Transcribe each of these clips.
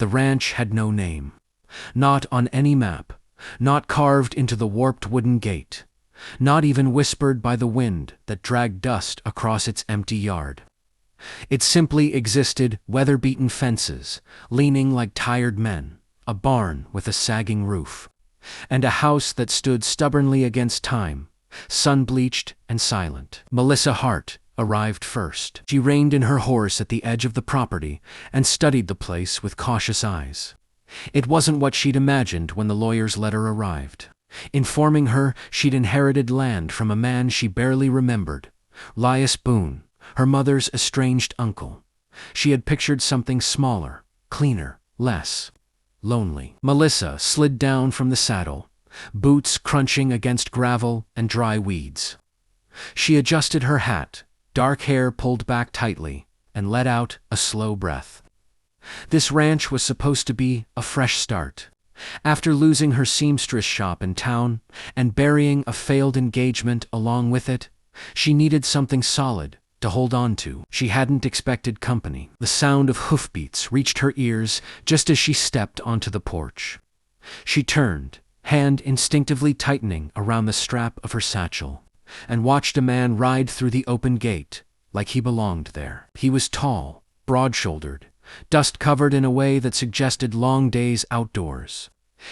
The ranch had no name. Not on any map, not carved into the warped wooden gate, not even whispered by the wind that dragged dust across its empty yard. It simply existed, weather-beaten fences, leaning like tired men, a barn with a sagging roof, and a house that stood stubbornly against time, sun-bleached and silent. Melissa Hart arrived first. She reined in her horse at the edge of the property and studied the place with cautious eyes. It wasn't what she'd imagined when the lawyer's letter arrived, informing her she'd inherited land from a man she barely remembered, Lias Boone, her mother's estranged uncle. She had pictured something smaller, cleaner, less lonely. Melissa slid down from the saddle, boots crunching against gravel and dry weeds. She adjusted her hat, dark hair pulled back tightly, and let out a slow breath. This ranch was supposed to be a fresh start. After losing her seamstress shop in town and burying a failed engagement along with it, she needed something solid to hold on to. She hadn't expected company. The sound of hoofbeats reached her ears just as she stepped onto the porch. She turned, hand instinctively tightening around the strap of her satchel, and watched a man ride through the open gate like he belonged there. He was tall, broad-shouldered, dust-covered in a way that suggested long days outdoors.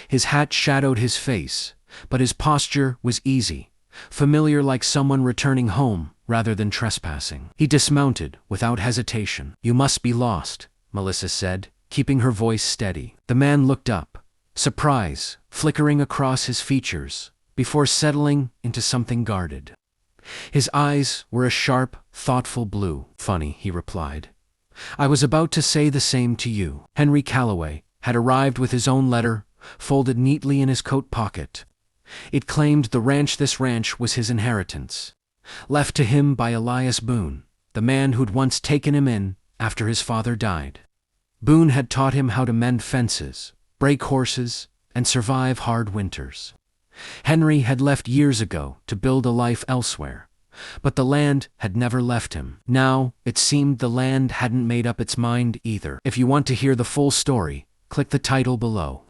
His hat shadowed his face, but his posture was easy, familiar, like someone returning home rather than trespassing. He dismounted without hesitation. "You must be lost," Melissa said, keeping her voice steady. The man looked up, surprise flickering across his features before settling into something guarded. His eyes were a sharp, thoughtful blue. "Funny," he replied. "I was about to say the same to you." Henry Calloway had arrived with his own letter, folded neatly in his coat pocket. It claimed this ranch was his inheritance, left to him by Elias Boone, the man who'd once taken him in after his father died. Boone had taught him how to mend fences, break horses, and survive hard winters. Henry had left years ago to build a life elsewhere, but the land had never left him. Now, it seemed the land hadn't made up its mind either. If you want to hear the full story, click the title below.